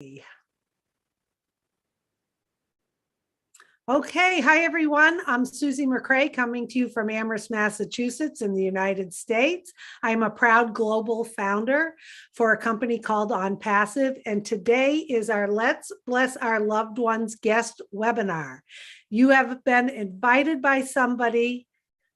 Okay, hi everyone. I'm Susie McCrae coming to you from Amherst, Massachusetts in the United States. I'm a proud global founder for a company called On Passive, and today is our Let's Bless Our Loved Ones guest webinar. You have been invited by somebody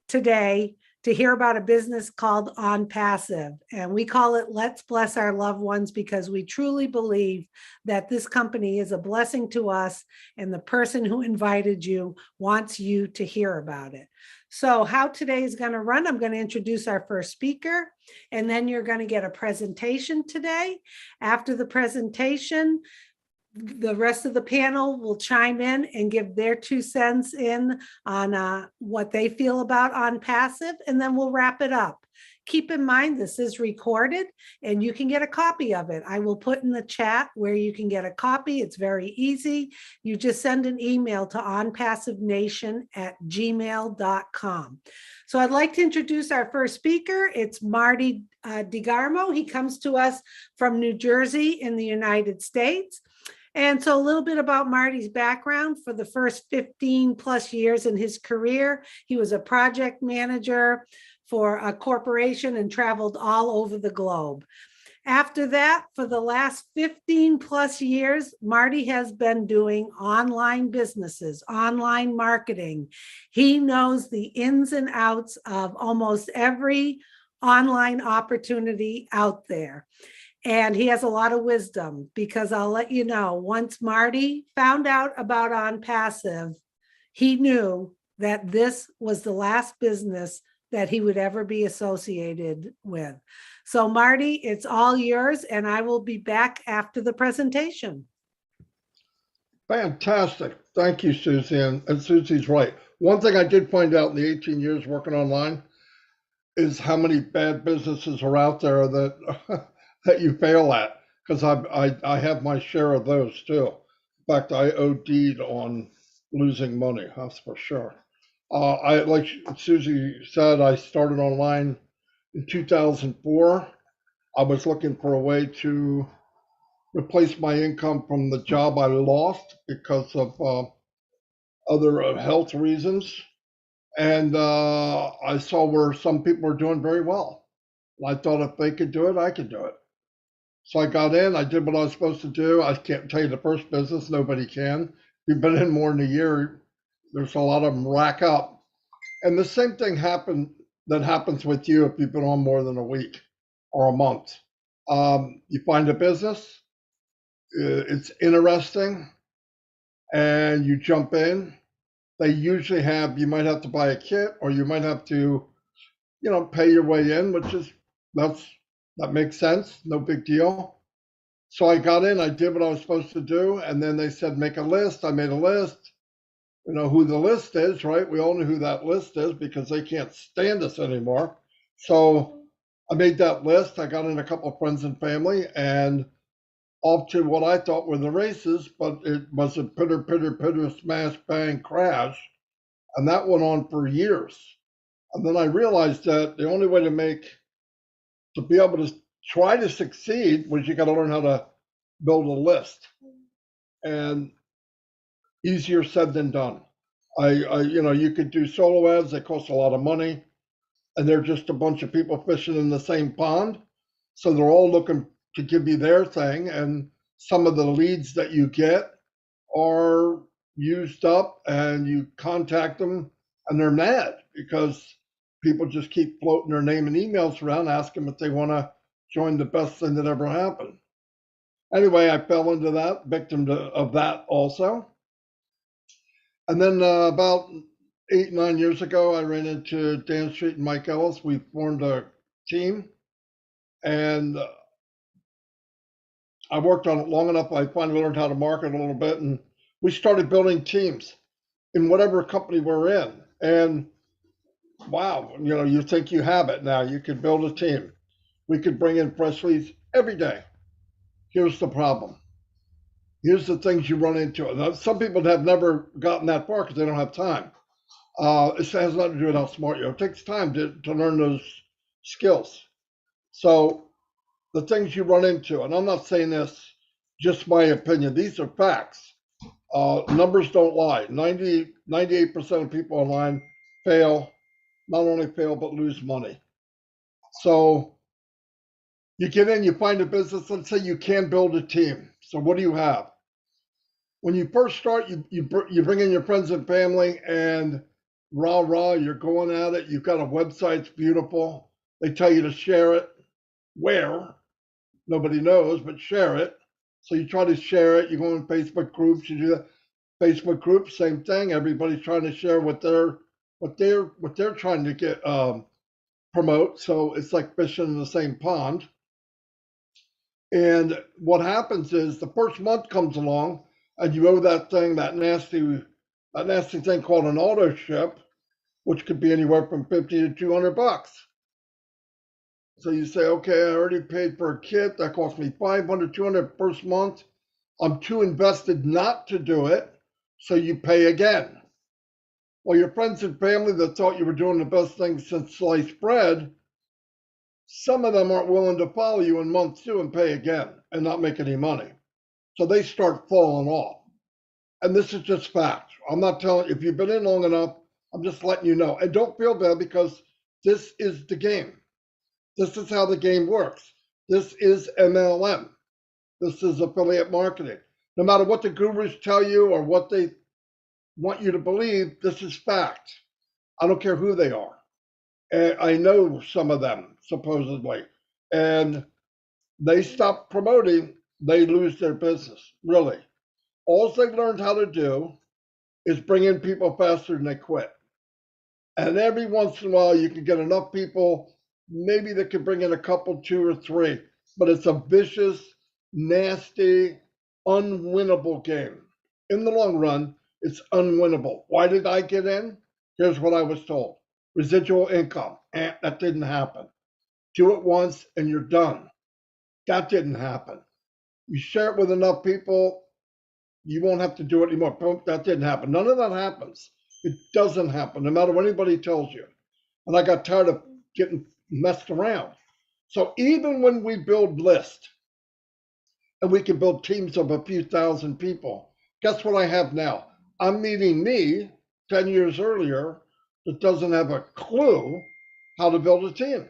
today to hear about a business called On Passive. And we call it Let's Bless Our Loved Ones because we truly believe that this company is a blessing to us, and the person who invited you wants you to hear about it. So how today is going to run, I'm going to introduce our first speaker, and then you're going to get a presentation today. After the presentation, the rest of the panel will chime in and give their 2 cents in on what they feel about On Passive, and then we'll wrap it up. Keep in mind, this is recorded and you can get a copy of it. I will put in the chat where you can get a copy. It's very easy. You just send an email to onpassivenation@gmail.com. So I'd like to introduce our first speaker. It's Marty Degarmo. He comes to us from New Jersey in the United States. And so a little bit about Marty's background. For the first 15 plus years in his career, he was a project manager for a corporation and traveled all over the globe. After that, for the last 15 plus years, Marty has been doing online businesses, online marketing. He knows the ins and outs of almost every online opportunity out there. And he has a lot of wisdom, because I'll let you know, once Marty found out about On Passive, he knew that this was the last business that he would ever be associated with. So Marty, it's all yours, and I will be back after the presentation. Fantastic. Thank you, Susie. And Susie's right. One thing I did find out in the 18 years working online is how many bad businesses are out there that that you fail at, because I have my share of those too. In fact, I OD'd on losing money, that's for sure. Like Susie said, I started online in 2004. I was looking for a way to replace my income from the job I lost because of other health reasons. And I saw where some people were doing very well. I thought if they could do it, I could do it. So I got in, I did what I was supposed to do. I can't tell you the first business, nobody can. If you've been in more than a year, there's a lot of them rack up. And the same thing happens with you if you've been on more than a week or a month. You find a business, it's interesting, and you jump in. They usually you might have to buy a kit, or you might have to, pay your way in, that makes sense, no big deal. So I got in, I did what I was supposed to do, and then they said, make a list. I made a list. You know who the list is, right? We all know who that list is because they can't stand us anymore. So I made that list. I got in a couple of friends and family, and off to what I thought were the races, but it was a pitter, pitter, pitter, smash, bang, crash. And that went on for years. And then I realized that the only way to be able to try to succeed was you got to learn how to build a list. And easier said than done. You could do solo ads, they cost a lot of money, and they're just a bunch of people fishing in the same pond. So they're all looking to give you their thing, and some of the leads that you get are used up, and you contact them and they're mad because people just keep floating their name and emails around, asking if they want to join the best thing that ever happened. Anyway, I fell into that, victim of that also. And then about 8-9 years ago, I ran into Dan Street and Mike Ellis. We formed a team, and I worked on it long enough. I finally learned how to market a little bit, and we started building teams in whatever company we're in. And wow, you think you have it now. You could build a team. We could bring in fresh leads every day. Here's the problem. Here's the things you run into. Now, some people have never gotten that far because they don't have time. It has nothing to do with how smart you are. It takes time to learn those skills. So the things you run into, and I'm not saying this just my opinion. These are facts. Numbers don't lie. 98% of people online fail, not only fail, but lose money. So you get in, you find a business, let's say you can build a team. So what do you have? When you first start, you bring in your friends and family and rah, you're going at it. You've got a website, it's beautiful. They tell you to share it. Where? Nobody knows, but share it. So you try to share it. You go in Facebook groups, you do that. Facebook groups, same thing. Everybody's trying to share what they're trying to get promote. So it's like fishing in the same pond. And what happens is the first month comes along and you owe that thing, that nasty thing called an auto ship, which could be anywhere from 50 to 200 bucks. So you say, okay, I already paid for a kit. That cost me 500, 200 first month. I'm too invested not to do it. So you pay again. Well, your friends and family that thought you were doing the best thing since sliced bread, some of them aren't willing to follow you in month 2 and pay again and not make any money. So they start falling off. And this is just fact. I'm not telling, if you've been in long enough, I'm just letting you know. And don't feel bad because this is the game. This is how the game works. This is MLM. This is affiliate marketing. No matter what the gurus tell you or what they want you to believe, this is fact. I don't care who they are. And I know some of them, supposedly. And they stop promoting, they lose their business, really. All they learned how to do is bring in people faster than they quit. And every once in a while, you can get enough people, maybe they could bring in a couple, 2 or 3, but it's a vicious, nasty, unwinnable game. In the long run, it's unwinnable. Why did I get in? Here's what I was told. Residual income. That didn't happen. Do it once and you're done. That didn't happen. You share it with enough people, you won't have to do it anymore. That didn't happen. None of that happens. It doesn't happen, no matter what anybody tells you. And I got tired of getting messed around. So even when we build lists, and we can build teams of a few thousand people, guess what I have now? I'm meeting me 10 years earlier that doesn't have a clue how to build a team.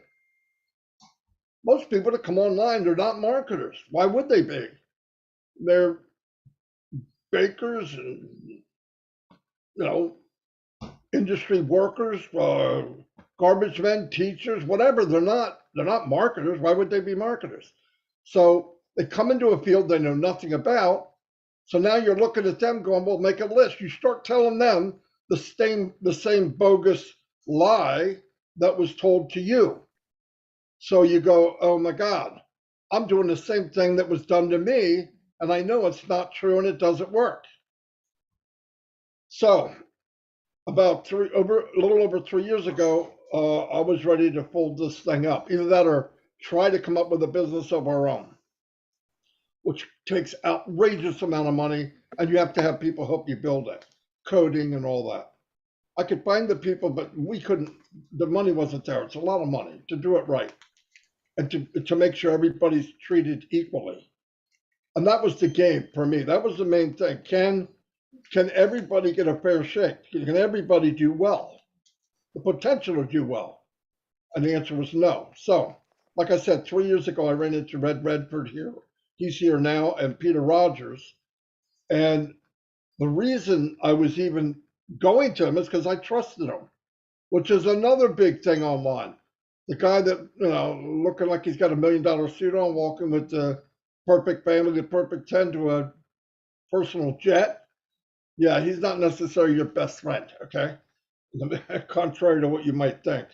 Most people that come online, they're not marketers. Why would they be? They're bakers and, industry workers, garbage men, teachers, whatever. They're not marketers. Why would they be marketers? So they come into a field they know nothing about. So now you're looking at them going, well, make a list. You start telling them the same bogus lie that was told to you. So you go, oh my God, I'm doing the same thing that was done to me, and I know it's not true and it doesn't work. So about a little over 3 years ago, I was ready to fold this thing up. Either that or try to come up with a business of our own, which takes outrageous amount of money, and you have to have people help you build it, coding and all that. I could find the people, but we couldn't, the money wasn't there. It's a lot of money to do it right and to make sure everybody's treated equally. And that was the game for me. That was the main thing. Can everybody get a fair shake? Can everybody do well? The potential to do well? And the answer was no. So, like I said, 3 years ago, I ran into Red Redford here. He's here now, and Peter Rogers. And the reason I was even going to him is because I trusted him, which is another big thing online. The guy that, looking like he's got $1 million suit on, walking with the perfect family, the perfect 10 to a personal jet. Yeah, he's not necessarily your best friend, okay? Contrary to what you might think.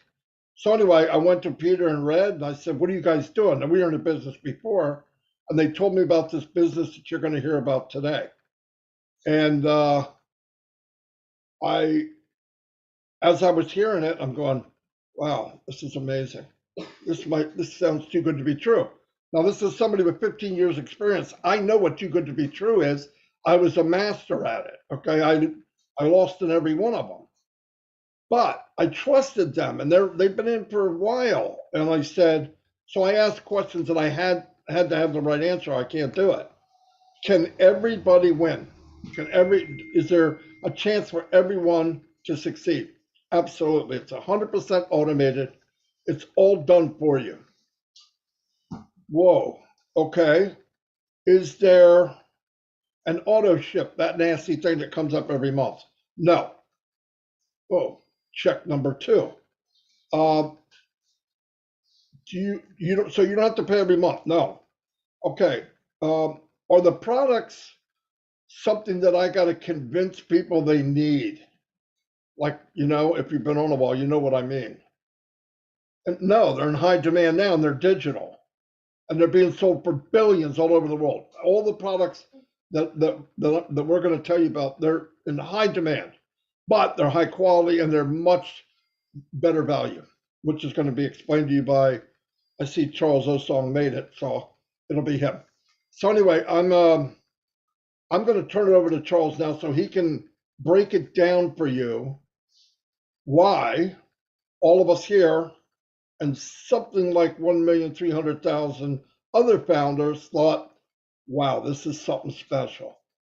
So anyway, I went to Peter and Red, and I said, what are you guys doing? And we were in the business before, and they told me about this business that you're going to hear about today. And as I was hearing it, I'm going, wow, this is amazing. This sounds too good to be true. Now, this is somebody with 15 years experience. I know what too good to be true is. I was a master at it, okay? I lost in every one of them. But I trusted them, and they've been in for a while. And I said, so I asked questions, and I had to have the right answer. I can't do it. Can everybody win? Is there a chance for everyone to succeed? Absolutely. It's 100% automated. It's all done for you. Whoa. Okay. Is there an auto ship, that nasty thing that comes up every month? No. Oh, check number two. Do you don't, so you don't have to pay every month? No. Okay. Are the products something that I got to convince people they need? Like, if you've been on a while, you know what I mean. And no, they're in high demand now and they're digital and they're being sold for billions all over the world. All the products that we're going to tell you about, they're in high demand, but they're high quality and they're much better value, which is going to be explained to you by, I see Charles Osong made it, so it'll be him. So anyway, I'm going to turn it over to Charles now so he can break it down for you why all of us here and something like 1,300,000 other founders thought, wow, this is something special.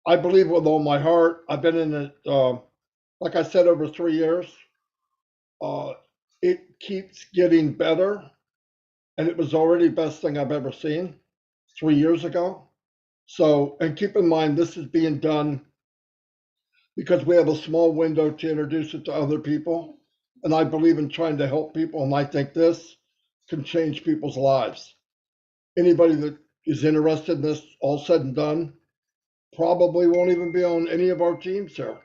I believe with all my heart. I've been in it, like I said, over 3 years. It keeps getting better, and it was already the best thing I've ever seen 3 years ago. So, and keep in mind, this is being done because we have a small window to introduce it to other people. And I believe in trying to help people. And I think this can change people's lives. Anybody that is interested in this, all said and done, probably won't even be on any of our teams here.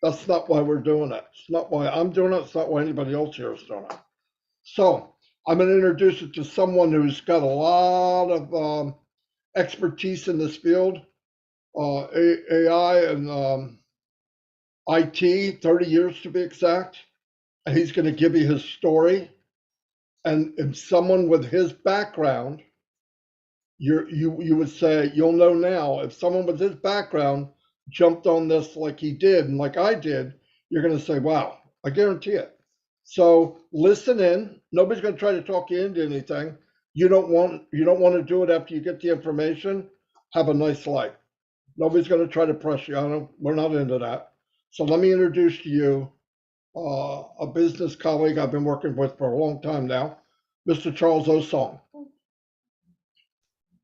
That's not why we're doing it. It's not why I'm doing it. It's not why anybody else here is doing it. So I'm going to introduce it to someone who's got a lot of expertise in this field, AI and IT, 30 years to be exact. And he's going to give you his story. And someone with his background, you would say, you'll know now, if someone with his background jumped on this like he did and like I did, you're going to say, wow, I guarantee it. So listen in. Nobody's going to try to talk you into anything. You don't want to do it after you get the information. Have a nice life. Nobody's going to try to press you on them. We're not into that. So let me introduce to you a business colleague I've been working with for a long time now, Mr. Charles Osong.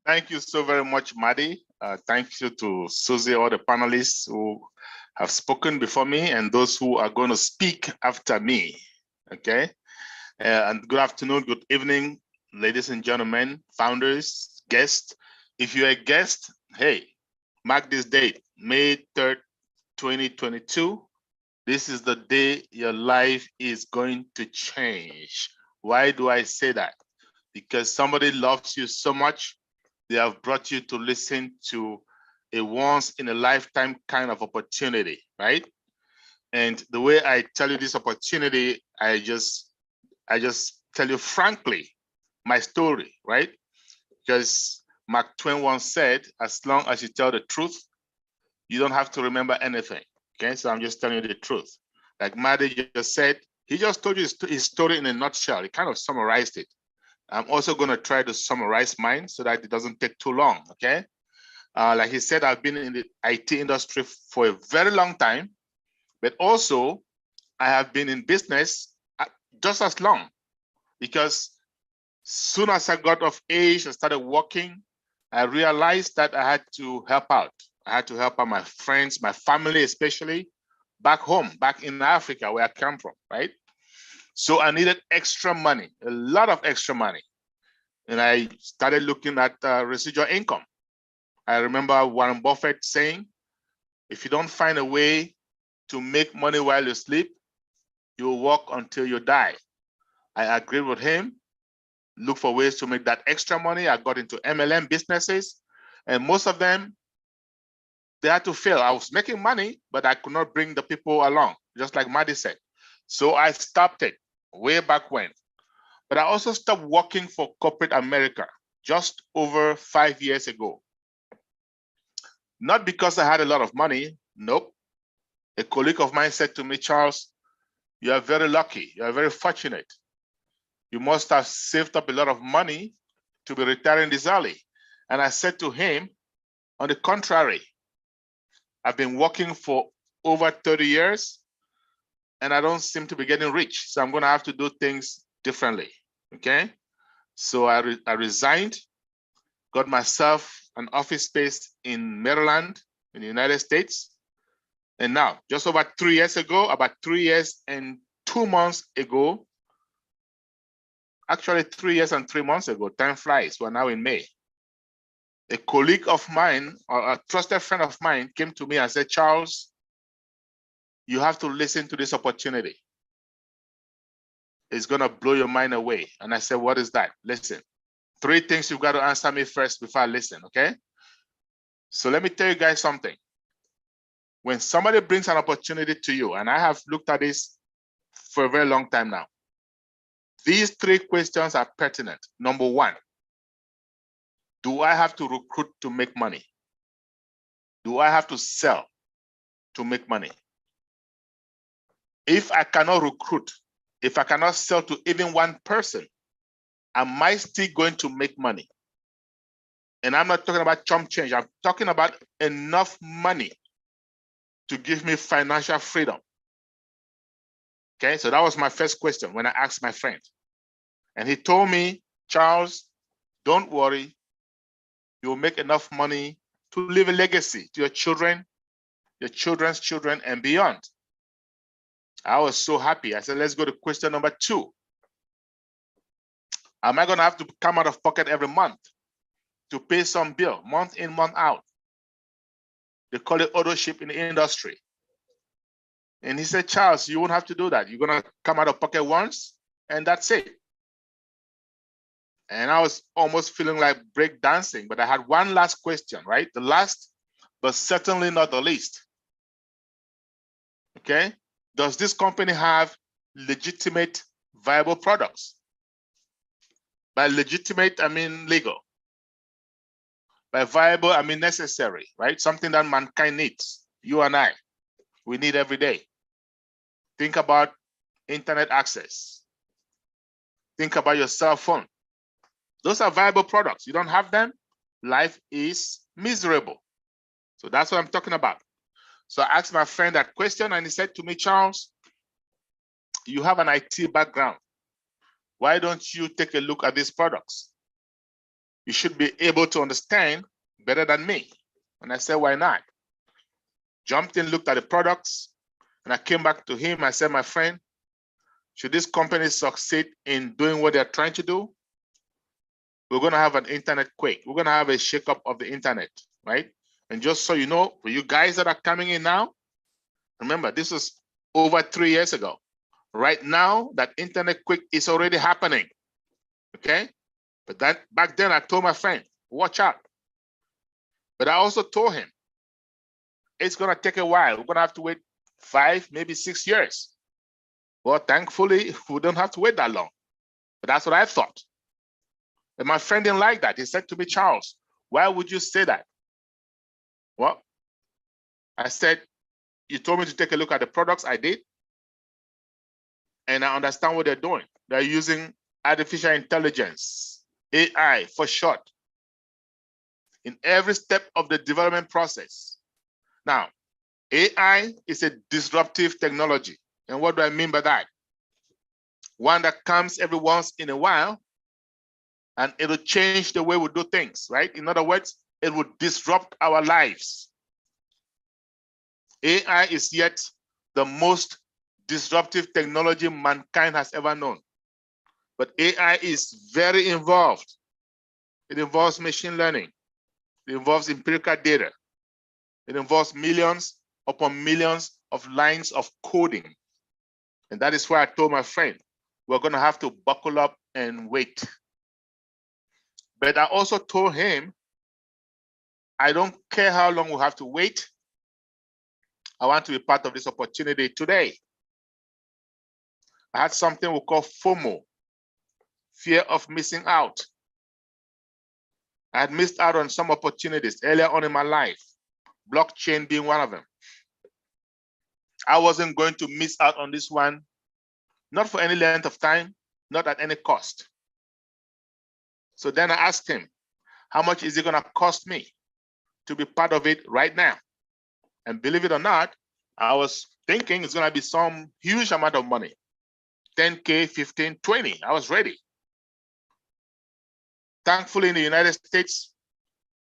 Thank you so very much, Marty. Thank you to Susie, all the panelists who have spoken before me and those who are going to speak after me. Okay. And good afternoon, good evening, ladies and gentlemen, founders, guests. If you're a guest, hey, mark this date, May 3rd, 2022. This is the day your life is going to change. Why do I say that? Because somebody loves you so much, they have brought you to listen to a once in a lifetime kind of opportunity, right? And the way I tell you this opportunity, I just tell you frankly my story, right? Because Mark Twain once said, as long as you tell the truth, you don't have to remember anything. Okay, so I'm just telling you the truth. Like Marty just said, he just told you his story in a nutshell. He kind of summarized it. I'm also going to try to summarize mine so that it doesn't take too long, okay? Like he said, I've been in the IT industry for a very long time, but also I have been in business just as long, because soon as I got of age and started working, I realized that I had to help out. I had to help out my friends, my family, especially back home, back in Africa, where I come from, right? So I needed extra money, a lot of extra money. And I started looking at residual income. I remember Warren Buffett saying, if you don't find a way to make money while you sleep, you'll work until you die. I agreed with him, look for ways to make that extra money. I got into MLM businesses, and most of them, they had to fail. I was making money, but I could not bring the people along, just like Marty said. So I stopped it way back when. But I also stopped working for corporate America just over 5 years ago. Not because I had a lot of money, nope. A colleague of mine said to me, Charles, you are very lucky, you are very fortunate. You must have saved up a lot of money to be retiring this early. And I said to him, On the contrary, I've been working for over 30 years and I don't seem to be getting rich. So I'm going to have to do things differently. Okay. So I resigned, got myself an office space in Maryland, in the United States. And now, just over 3 years ago, about 3 years and 2 months ago, actually 3 years and 3 months ago, time flies, we're now in May. A colleague of mine, or a trusted friend of mine, came to me and said, Charles, you have to listen to this opportunity. It's going to blow your mind away. And I said, what is that? Listen, 3 things you've got to answer me first before I listen, okay? So let me tell you guys something. When somebody brings an opportunity to you, and I have looked at this for a very long time now, these 3 questions are pertinent. Number 1, do I have to recruit to make money? Do I have to sell to make money? If I cannot recruit, if I cannot sell to even one person, am I still going to make money? And I'm not talking about chump change. I'm talking about enough money to give me financial freedom. Okay, so that was my first question when I asked my friend. And he told me, Charles, don't worry. You'll make enough money to leave a legacy to your children, your children's children, and beyond. I was so happy. I said, let's go to question number 2. Am I going to have to come out of pocket every month to pay some bill, month in, month out? They call it auto-ship in the industry. And he said, Charles, you won't have to do that. You're going to come out of pocket once, and that's it. And I was almost feeling like break dancing, but I had one last question, right? The last, but certainly not the least. Okay. Does this company have legitimate, viable products? By legitimate, I mean legal. By viable, I mean necessary, right? Something that mankind needs. You and I, we need every day. Think about internet access. Think about your cell phone. Those are viable products. You don't have them, life is miserable. So that's what I'm talking about. So I asked my friend that question and he said to me, Charles, you have an IT background. Why don't you take a look at these products? You should be able to understand better than me. And I said, why not? Jumped in, looked at the products, and I came back to him. I said, my friend, should this company succeed in doing what they're trying to do, we're going to have an internet quake. We're going to have a shakeup of the internet, right? And just so you know, for you guys that are coming in now, remember, this was over 3 years ago. Right now, that internet quake is already happening, okay? But that back then, I told my friend, watch out. But I also told him, it's going to take a while. We're going to have to wait 5, maybe 6 years. Well, thankfully, we don't have to wait that long. But that's what I thought. And my friend didn't like that. He said to me, Charles, why would you say that? Well, I said, you told me to take a look at the products. I did. And I understand what they're doing. They're using artificial intelligence, AI for short, in every step of the development process. Now, AI is a disruptive technology. And what do I mean by that? One that comes every once in a while, and it'll change the way we do things, right? In other words, it will disrupt our lives. AI is yet the most disruptive technology mankind has ever known. But AI is very involved. It involves machine learning. It involves empirical data. It involves millions upon millions of lines of coding. And that is why I told my friend, we're going to have to buckle up and wait. But I also told him, I don't care how long we have to wait. I want to be part of this opportunity today. I had something we call FOMO, fear of missing out. I had missed out on some opportunities earlier on in my life, blockchain being one of them. I wasn't going to miss out on this one, not for any length of time, not at any cost. So then I asked him, how much is it going to cost me to be part of it right now. And believe it or not, I was thinking it's going to be some huge amount of money, 10K, 15, 20. I was ready. Thankfully, in the United States,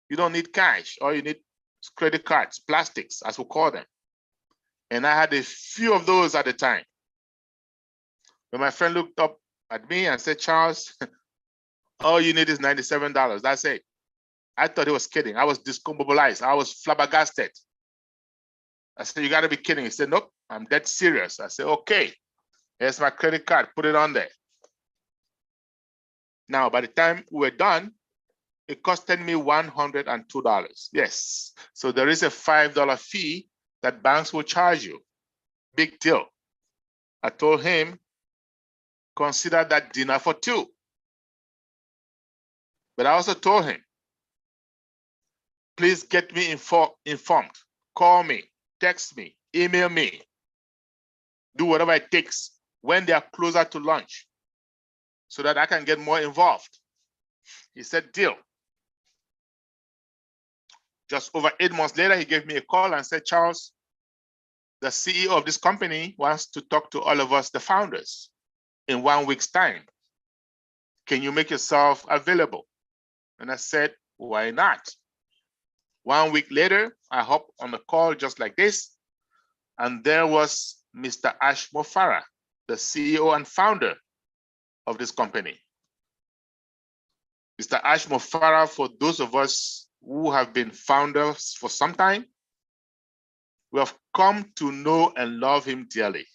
you don't need cash. All you need is credit cards, plastics, as we call them. And I had a few of those at the time. When my friend looked up at me and said, Charles, all you need is $97. That's it. I thought he was kidding. I was discombobulated. I was flabbergasted. I said, you got to be kidding. He said, nope, I'm dead serious. I said, okay, here's my credit card. Put it on there. Now, by the time we were done, it costed me $102. Yes. So there is a $5 fee that banks will charge you. Big deal. I told him, consider that dinner for two. But I also told him, please get me informed. Call me, text me, email me. Do whatever it takes when they are closer to launch so that I can get more involved. He said, deal. Just over 8 months later, he gave me a call and said, Charles, the CEO of this company wants to talk to all of us, the founders, in 1 week's time. Can you make yourself available? And I said, why not? 1 week later, I hopped on the call just like this, and there was Mr. Ash Mofara, the CEO and founder of this company. Mr. Ash Mofara, for those of us who have been founders for some time, we have come to know and love him dearly.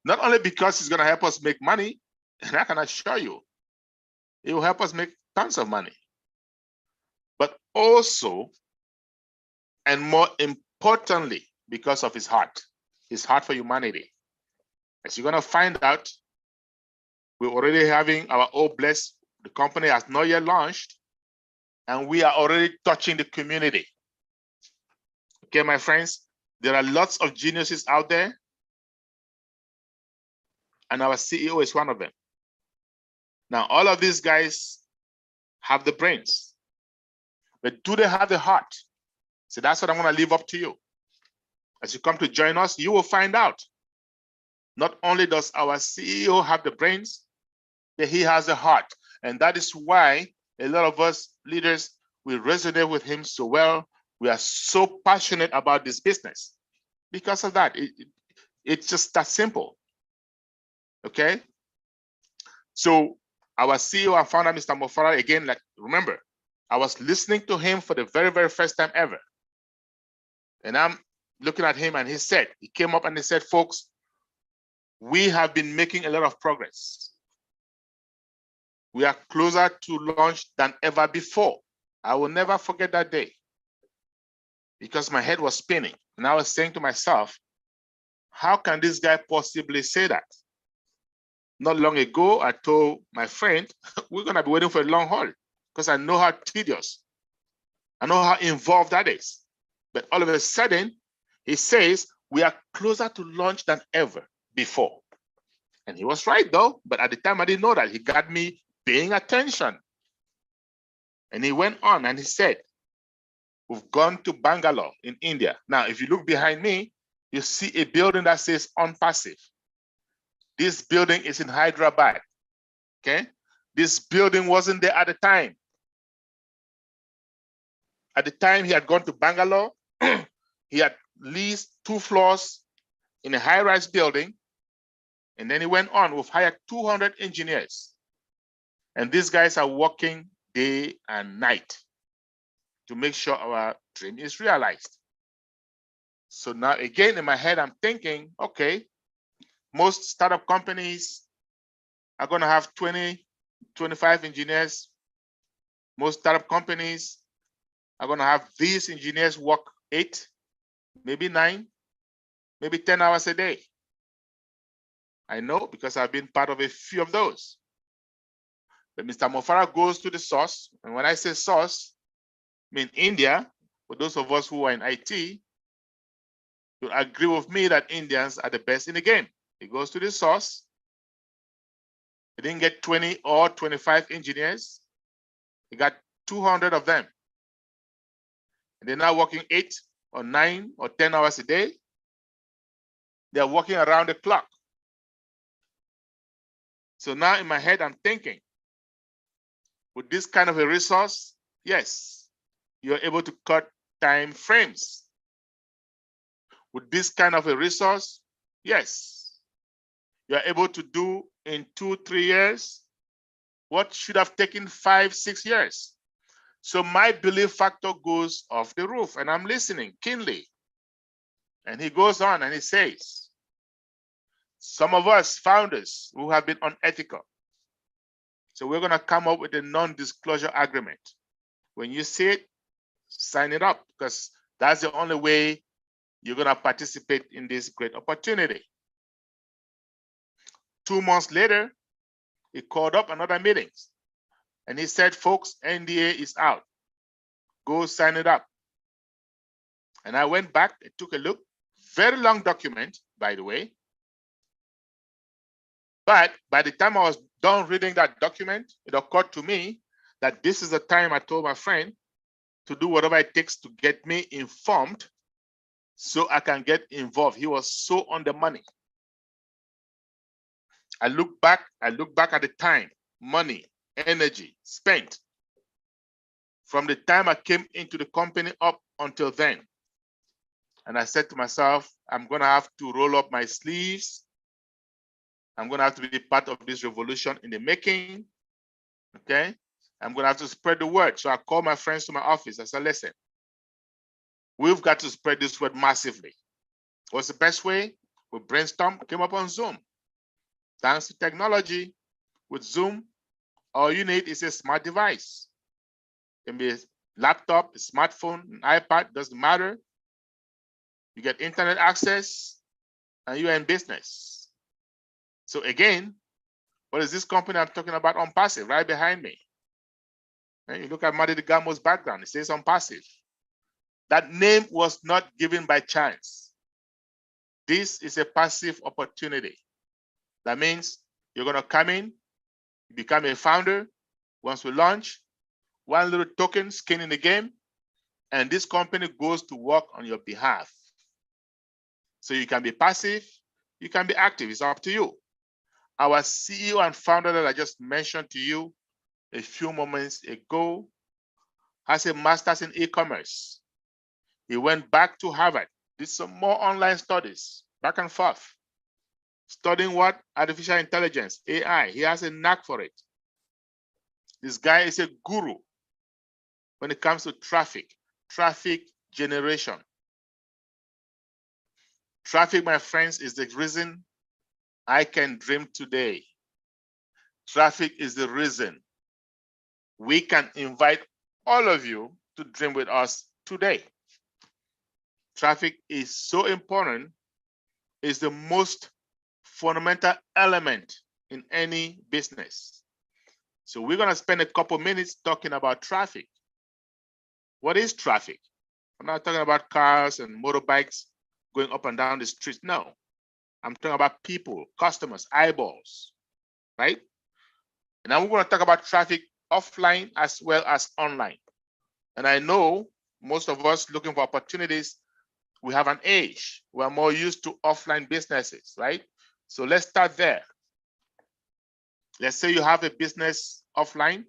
Not only because he's going to help us make money, and I can assure you, he will help us make tons of money, but also, and more importantly, because of his heart for humanity. As you're going to find out, we're already having our Oh Bless. The company has not yet launched, and we are already touching the community. Okay, my friends, there are lots of geniuses out there, and our CEO is one of them. Now, all of these guys have the brains, but do they have the heart? So that's what I'm going to leave up to you. As you come to join us, you will find out. Not only does our CEO have the brains, but he has the heart. And that is why a lot of us leaders, we resonate with him so well. We are so passionate about this business. Because of that, it's just that simple. Okay? So our CEO and founder, Mr. Mofara, again, like, remember, I was listening to him for the very, very first time ever. And I'm looking at him, and he came up and he said, folks, we have been making a lot of progress. We are closer to launch than ever before. I will never forget that day because my head was spinning. And I was saying to myself, how can this guy possibly say that? Not long ago, I told my friend, we're going to be waiting for a long haul because I know how tedious, I know how involved that is. But all of a sudden, he says, we are closer to launch than ever before. And he was right, though. But at the time, I didn't know that. He got me paying attention. And he went on and he said, we've gone to Bangalore in India. Now, if you look behind me, you see a building that says Unpassive. This building is in Hyderabad. Okay? This building wasn't there at the time. At the time he had gone to Bangalore, he had leased 2 floors in a high-rise building. And then he went on. We've hired 200 engineers. And these guys are working day and night to make sure our dream is realized. So now again, in my head, I'm thinking, okay, most startup companies are going to have 20, 25 engineers. Most startup companies are going to have these engineers work 8, maybe 9, maybe 10 hours a day. I know because I've been part of a few of those. But Mr. Mofara goes to the source. And when I say source, I mean India. For those of us who are in IT, you agree with me that Indians are the best in the game. He goes to the source. He didn't get 20 or 25 engineers. He got 200 of them. They're not working 8 or 9 or 10 hours a day. They're working around the clock. So now in my head, I'm thinking, with this kind of a resource, yes, you're able to cut time frames. With this kind of a resource, yes, you're able to do in 2-3 years what should have taken 5-6 years. So my belief factor goes off the roof, and I'm listening keenly. And he goes on and he says, some of us founders who have been unethical, so we're going to come up with a non-disclosure agreement. When you see it, sign it up, because that's the only way you're going to participate in this great opportunity. 2 months later, he called up another meeting and he said, folks, NDA is out. Go sign it up. And I went back and took a look. Very long document, by the way. But by the time I was done reading that document, it occurred to me that this is the time I told my friend to do whatever it takes to get me informed so I can get involved. He was so on the money. I look back at the time, money, energy spent from the time I came into the company up until then. And I said to myself, I'm going to have to roll up my sleeves. I'm going to have to be part of this revolution in the making. Okay. I'm going to have to spread the word. So I called my friends to my office. I said, listen, we've got to spread this word massively. What's the best way? We brainstormed, came up on Zoom. Thanks to technology, with Zoom, all you need is a smart device. It can be a laptop, a smartphone, an iPad, doesn't matter. You get internet access and you're in business. So again, what is this company I'm talking about on passive right behind me? And you look at Marty Degarmo's background, it says on passive. That name was not given by chance. This is a passive opportunity. That means you're going to come in, become a founder. Once we launch, one little token, skin in the game, and this company goes to work on your behalf. So you can be passive, you can be active, it's up to you. Our CEO and founder that I just mentioned to you a few moments ago has a master's in e-commerce. He went back to Harvard, did some more online studies, back and forth. Studying what? Artificial intelligence, AI. He has a knack for it. This guy is a guru when it comes to traffic generation. Traffic, my friends, is the reason I can dream today. Traffic is the reason we can invite all of you to dream with us today. Traffic is so important. It's the most fundamental element in any business. So we're going to spend a couple minutes talking about traffic. What is traffic? I'm not talking about cars and motorbikes going up and down the street. No, I'm talking about people, customers, eyeballs, right? And now we're going to talk about traffic offline as well as online. And I know most of us looking for opportunities, we have an age. We're more used to offline businesses, right? So let's start there. Let's say you have a business offline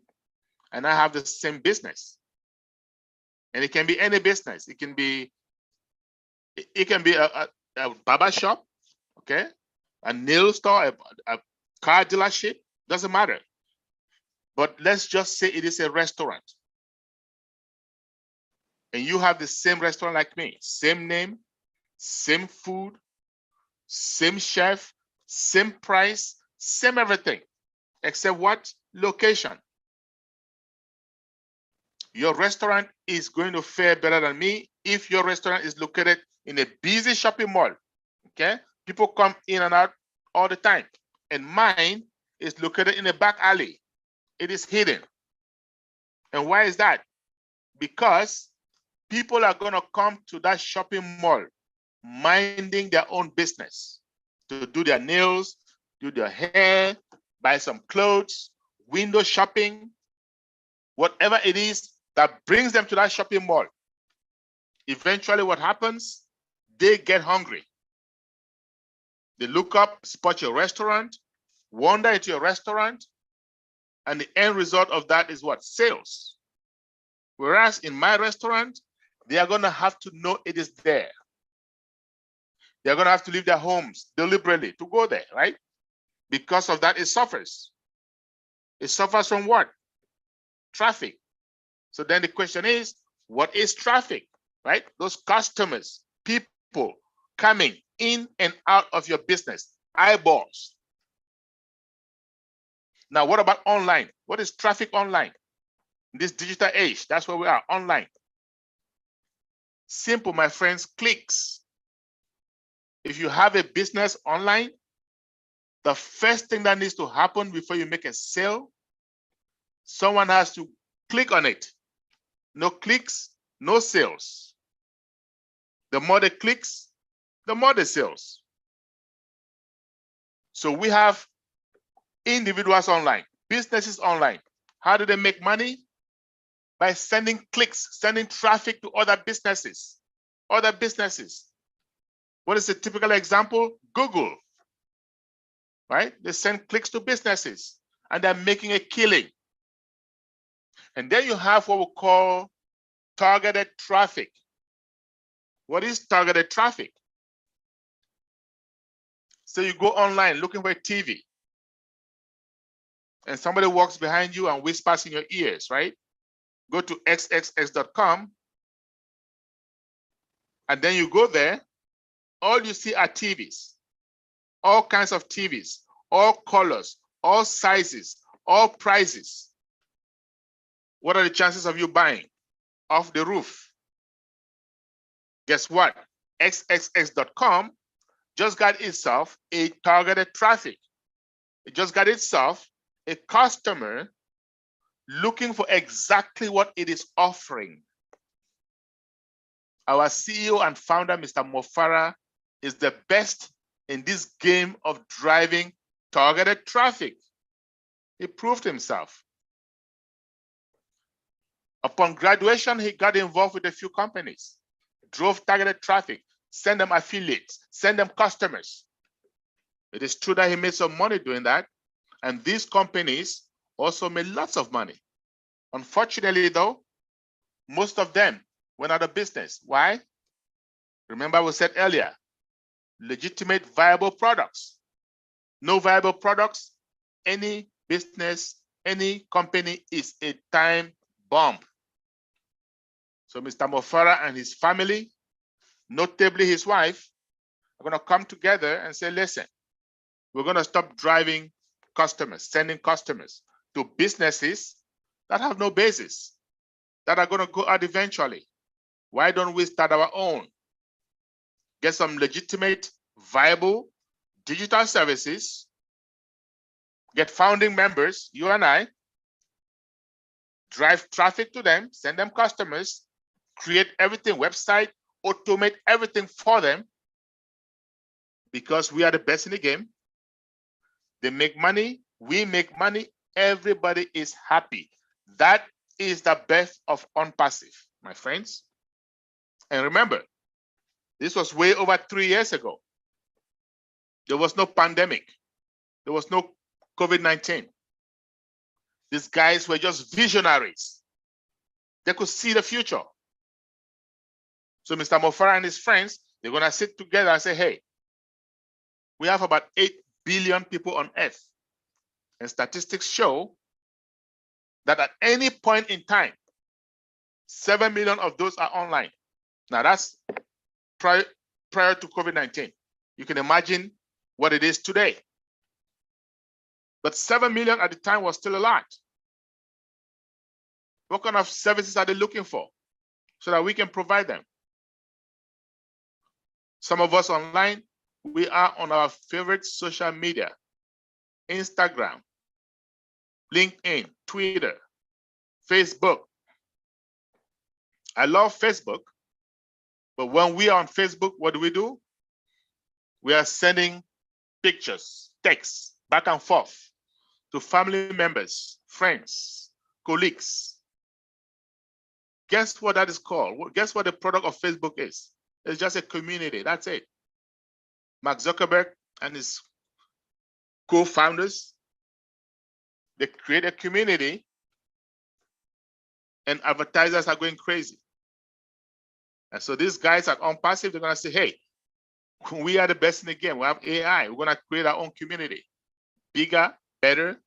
and I have the same business. And it can be any business. It can be a barber shop, okay? A nail store, a car dealership, doesn't matter. But let's just say it is a restaurant. And you have the same restaurant like me, same name, same food, same chef, same price, same everything, except what? Location. Your restaurant is going to fare better than me if your restaurant is located in a busy shopping mall, okay? People come in and out all the time. And mine is located in a back alley. It is hidden. And why is that? Because people are going to come to that shopping mall minding their own business to do their nails, do their hair, buy some clothes, window shopping, whatever it is that brings them to that shopping mall. Eventually what happens? They get hungry. They look up, spot your restaurant, wander into your restaurant, and the end result of that is what? Sales. Whereas in my restaurant, they are going to have to know it is there. They're going to have to leave their homes deliberately to go there, right? Because of that, it suffers. It suffers from what? Traffic. So then the question is, what is traffic, right? Those customers, people coming in and out of your business, eyeballs. Now, what about online? What is traffic online? In this digital age, that's where we are, online. Simple, my friends, clicks. If you have a business online, the first thing that needs to happen before you make a sale, someone has to click on it. No clicks, no sales. The more the clicks, the more the sales. So we have individuals online, businesses online. How do they make money? By sending clicks, sending traffic to other businesses. Other businesses. What is a typical example? Google, right? They send clicks to businesses and they're making a killing. And then you have what we call targeted traffic. What is targeted traffic? So you go online looking for a TV and somebody walks behind you and whispers in your ears, right? Go to xxx.com and then you go there. All you see are TVs, all kinds of TVs, all colors, all sizes, all prices. What are the chances of you buying? Off the roof. Guess what? xxx.com just got itself a targeted traffic. It just got itself a customer looking for exactly what it is offering. Our CEO and founder, Mr. Mofara, is the best in this game of driving targeted traffic. He proved himself. Upon graduation, he got involved with a few companies, drove targeted traffic, sent them affiliates, sent them customers. It is true that he made some money doing that, and these companies also made lots of money. Unfortunately, though, most of them went out of business. Why? Remember we said earlier, legitimate viable products. No viable products, any business, any company is a time bomb. So Mr. Mofara and his family, notably his wife, are going to come together and say, listen, we're going to stop driving customers, sending customers to businesses that have no basis, that are going to go out eventually. Why don't we start our own? Get some legitimate, viable digital services, get founding members, you and I, drive traffic to them, send them customers, create everything, website, automate everything for them, because we are the best in the game. They make money, we make money, everybody is happy. That is the best of unpassive, my friends. And remember, this was way over 3 years ago. There was no pandemic. There was no COVID-19. These guys were just visionaries. They could see the future. So Mr. Mofara and his friends, they're going to sit together and say, hey, we have about 8 billion people on Earth. And statistics show that at any point in time, 7 million of those are online. Now that's prior to COVID-19. You can imagine what it is today. But 7 million at the time was still a lot. What kind of services are they looking for so that we can provide them? Some of us online, we are on our favorite social media, Instagram, LinkedIn, Twitter, Facebook. I love Facebook, but when we are on Facebook, what do? We are sending pictures, texts, back and forth to family members, friends, colleagues. Guess what that is called? Guess what the product of Facebook is? It's just a community. That's it. Mark Zuckerberg and his co-founders, they create a community, and advertisers are going crazy. And so these guys at OnPassive, they're going to say, hey, we are the best in the game. We have AI. We're going to create our own community. Bigger, better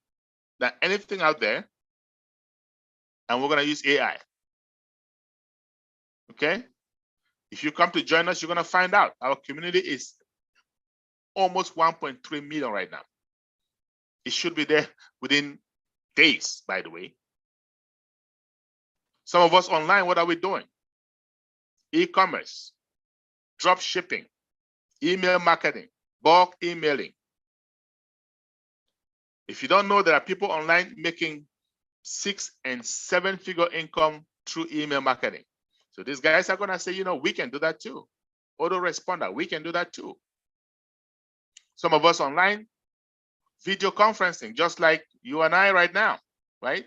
than anything out there. And we're going to use AI. Okay? If you come to join us, you're going to find out our community is almost 1.3 million right now. It should be there within days, by the way. Some of us online, what are we doing? E-commerce, drop shipping, email marketing, bulk emailing. If you don't know, there are people online making 6- and 7-figure income through email marketing. So these guys are going to say, you know, we can do that too. Autoresponder, we can do that too. Some of us online, video conferencing, just like you and I right now, right?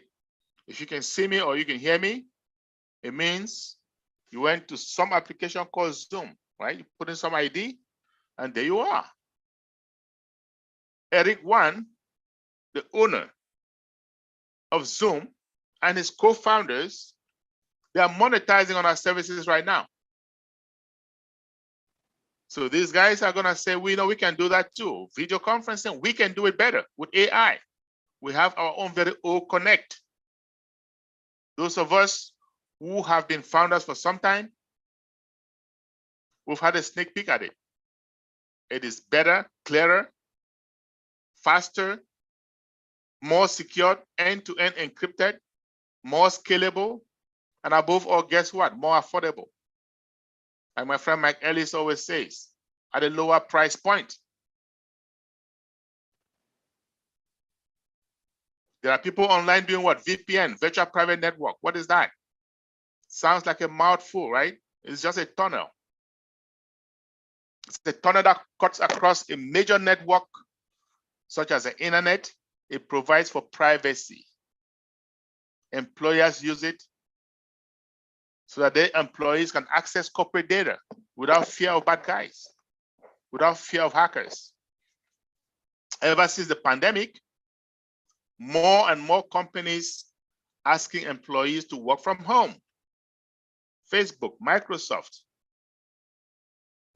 If you can see me or you can hear me, it means you went to some application called Zoom, right? You put in some ID, and there you are. Eric Wan, the owner of Zoom, and his co-founders, they are monetizing on our services right now. So these guys are going to say, we know we can do that too. Video conferencing, we can do it better with AI. We have our own very own Connect. Those of us who have been founders for some time, we've had a sneak peek at it. It is better, clearer, faster, more secure, end-to-end encrypted, more scalable, and above all, guess what? More affordable. Like my friend Mike Ellis always says, at a lower price point. There are people online doing what? VPN, virtual private network. What is that? Sounds like a mouthful, right? It's just a tunnel. It's a tunnel that cuts across a major network, such as the internet. It provides for privacy. Employers use it so that their employees can access corporate data without fear of bad guys, without fear of hackers. Ever since the pandemic, more and more companies asking employees to work from home. Facebook, Microsoft,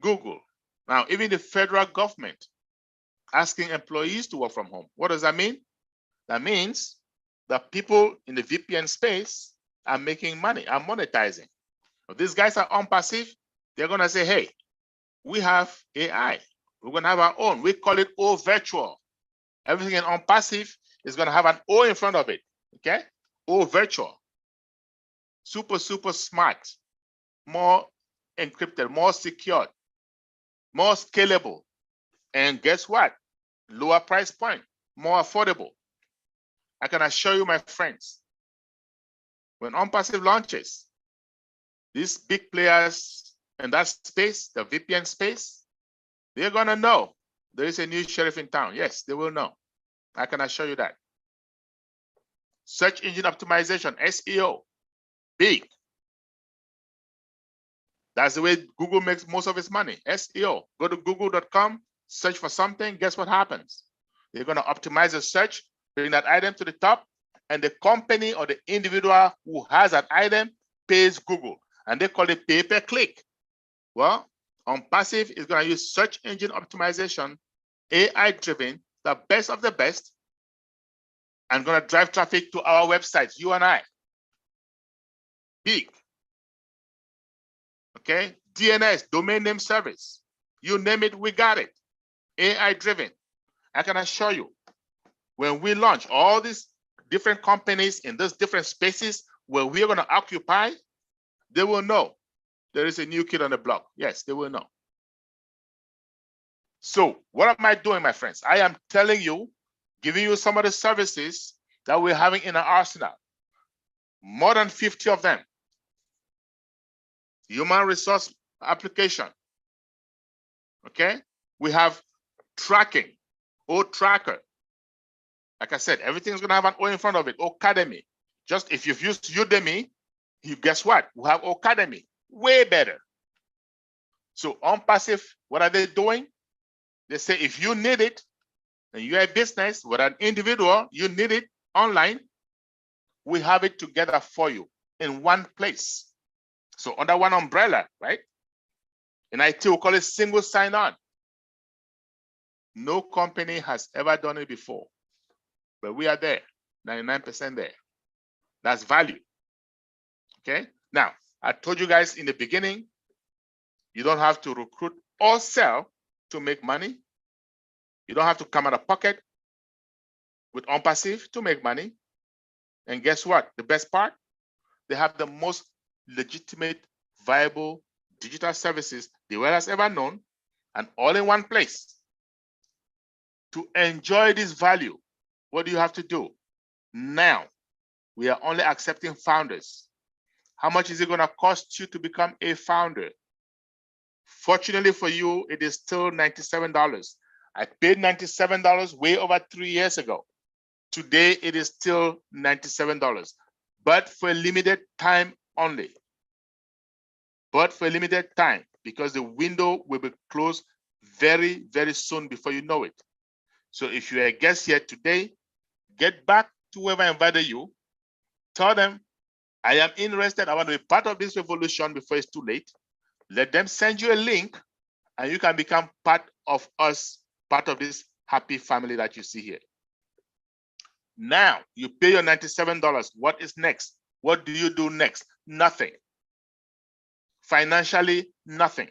Google. Now, even the federal government asking employees to work from home. What does that mean? That means that people in the VPN space are making money, are monetizing. If these guys are OnPassive, they're going to say, hey, we have AI. We're going to have our own. We call it O virtual. Everything in OnPassive is going to have an O in front of it. Okay? O virtual. Super, super smart. More encrypted, more secured, more scalable. And guess what? Lower price point, more affordable. I can assure you, my friends, when OnPassive launches, these big players in that space, the VPN space, they're going to know there is a new sheriff in town. Yes, they will know. I can assure you that. Search engine optimization, SEO, big. That's the way Google makes most of its money, SEO. Go to google.com, search for something, guess what happens? They're going to optimize the search, bring that item to the top, and the company or the individual who has that item pays Google, and they call it pay-per-click. Well, OnPassive is going to use search engine optimization, AI-driven, the best of the best, and going to drive traffic to our websites, you and I. Big. Okay, DNS, domain name service. You name it, we got it. AI-driven. I can assure you, when we launch all these different companies in those different spaces where we're going to occupy, they will know there is a new kid on the block. Yes, they will know. So what am I doing, my friends? I am telling you, giving you some of the services that we're having in our arsenal. More than 50 of them. Human resource application. Okay, we have tracking, O tracker. Like I said, everything's going to have an O in front of it. Academy. Just if you've used Udemy, You guess what? We have Academy, way better. So on passive, what are they doing? They say if you need it, and you're a business with an individual, you need it online, we have it together for you in one place. So under one umbrella, right? In IT, we call it single sign-on. No company has ever done it before, but we are there, 99% there. That's value. Okay. Now, I told you guys in the beginning, you don't have to recruit or sell to make money. You don't have to come out of pocket with OnPassive to make money. And guess what? The best part, they have the most legitimate, viable digital services the world has ever known, and all in one place. To enjoy this value, what do you have to do? Now, we are only accepting founders. How much is it going to cost you to become a founder? Fortunately for you, it is still $97. I paid $97 way over 3 years ago. Today, it is still $97, but for a limited time only. But for a limited time, because the window will be closed very, very soon before you know it. So if you're a guest here today, get back to whoever invited you. Tell them, I am interested. I want to be part of this revolution before it's too late. Let them send you a link, and you can become part of us, part of this happy family that you see here. Now, you pay your $97. What is next? What do you do next? Nothing. Financially, nothing.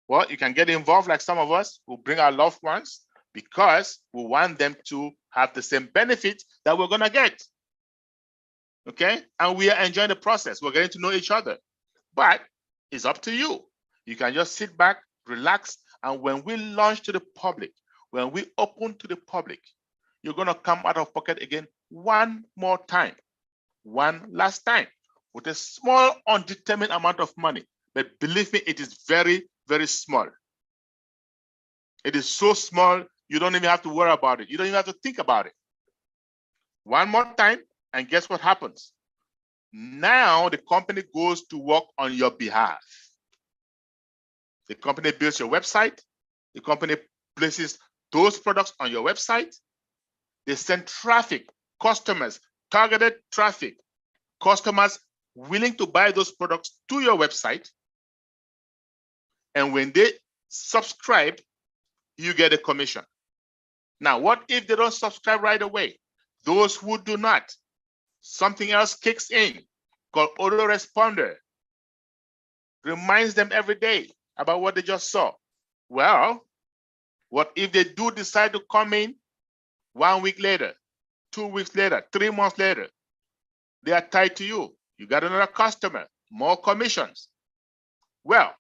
Well, you can get involved like some of us who bring our loved ones because we want them to have the same benefits that we're going to get. Okay? And we are enjoying the process. We're getting to know each other. But it's up to you. You can just sit back, relax, and when we launch to the public, when we open to the public, you're going to come out of pocket again one more time, one last time, with a small, undetermined amount of money. But believe me, it is very, very small. It is so small, you don't even have to worry about it. You don't even have to think about it. One more time, and guess what happens? Now the company goes to work on your behalf. The company builds your website. The company places those products on your website. They send traffic, customers, targeted traffic, customers willing to buy those products to your website. And when they subscribe, you get a commission. Now, what if they don't subscribe right away? Those who do not, something else kicks in called Autoresponder. Reminds them every day about what they just saw. Well, what if they do decide to come in 1 week later, 2 weeks later, 3 months later? They are tied to you. You got another customer, more commissions. Well,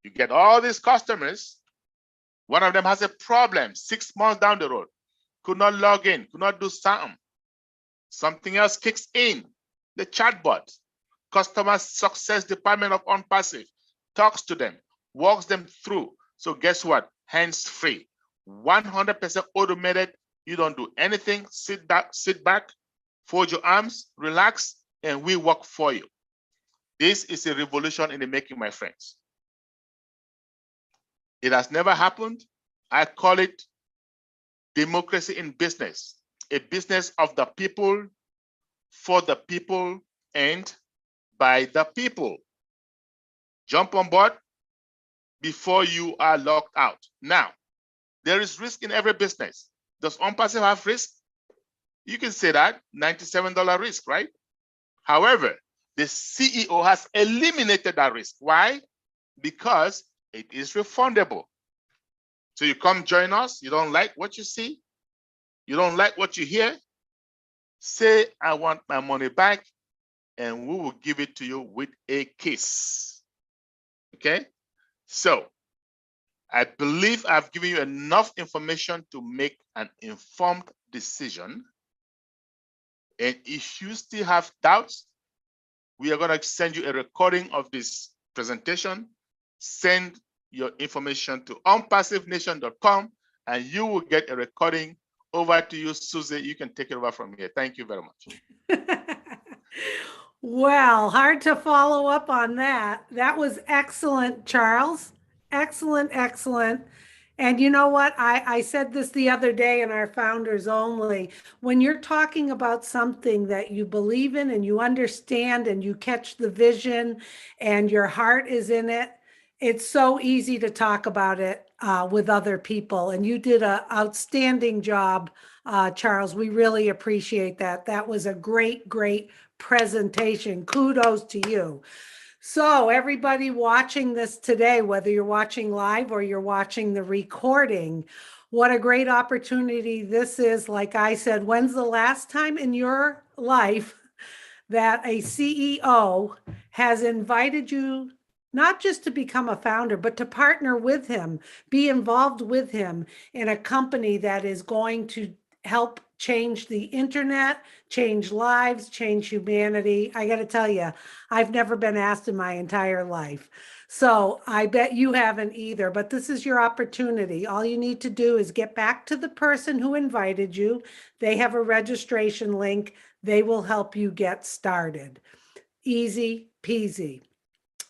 you get all these customers. One of them has a problem 6 months down the road. Could not log in, could not do something. Something else kicks in. The chatbot, customer success department of OnPassive, talks to them, walks them through. So guess what? Hands-free, 100% automated. You don't do anything. Sit back, fold your arms, relax, and we work for you. This is a revolution in the making, my friends. It has never happened. I call it democracy in business, a business of the people, for the people, and by the people. Jump on board before you are locked out. Now, there is risk in every business. Does OnPassive have risk? You can say that, $97 risk, right? However, the CEO has eliminated that risk. Why? Because it is refundable. So you come join us, you don't like what you see, you don't like what you hear, say, I want my money back, and we will give it to you with a kiss. Okay? So I believe I've given you enough information to make an informed decision. And if you still have doubts, we are going to send you a recording of this presentation. Send your information to onpassivenation.com and you will get a recording. Over to you, Susie. You can take it over from here. Thank you very much. Well, hard to follow up on that. That was excellent, Charles. Excellent, excellent. And you know what? I said this the other day in our founders only. When you're talking about something that you believe in and you understand and you catch the vision and your heart is in it, it's so easy to talk about it with other people. And you did an outstanding job, Charles. We really appreciate that. That was a great, great presentation. Kudos to you. So everybody watching this today, whether you're watching live or you're watching the recording, what a great opportunity this is. Like I said, when's the last time in your life that a CEO has invited you not just to become a founder, but to partner with him, be involved with him in a company that is going to help change the internet, change lives, change humanity? I got to tell you, I've never been asked in my entire life. So I bet you haven't either, but this is your opportunity. All you need to do is get back to the person who invited you. They have a registration link. They will help you get started. Easy peasy.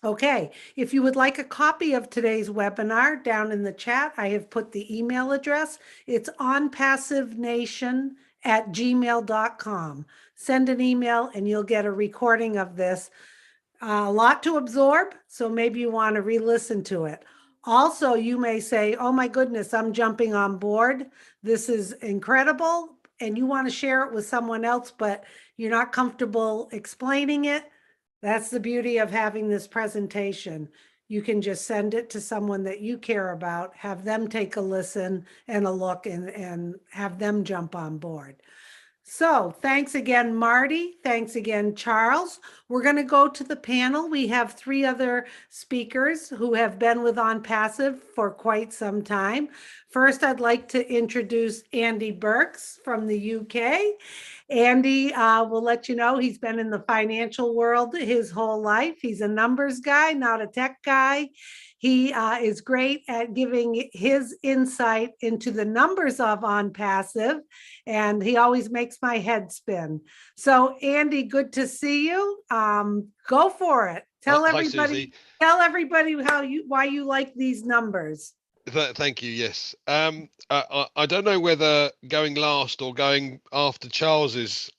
Okay, if you would like a copy of today's webinar, down in the chat, I have put the email address. It's onpassivenation@gmail.com. Send an email and you'll get a recording of this. A lot to absorb, so maybe you want to re-listen to it. Also, you may say, oh my goodness, I'm jumping on board. This is incredible. And you want to share it with someone else, but you're not comfortable explaining it. That's the beauty of having this presentation. You can just send it to someone that you care about, have them take a listen and a look, and have them jump on board. So thanks again, Marty. Thanks again, Charles. We're going to go to the panel. We have 3 other speakers who have been with OnPassive for quite some time. First, I'd like to introduce Andy Burks from the UK. Andy will let you know he's been in the financial world his whole life. He's a numbers guy, not a tech guy. He is great at giving his insight into the numbers of OnPassive, and he always makes my head spin. So Andy, good to see you. Go for it. Tell everybody why you like these numbers. Thank you. Yes. I don't know whether going last or going after Charles's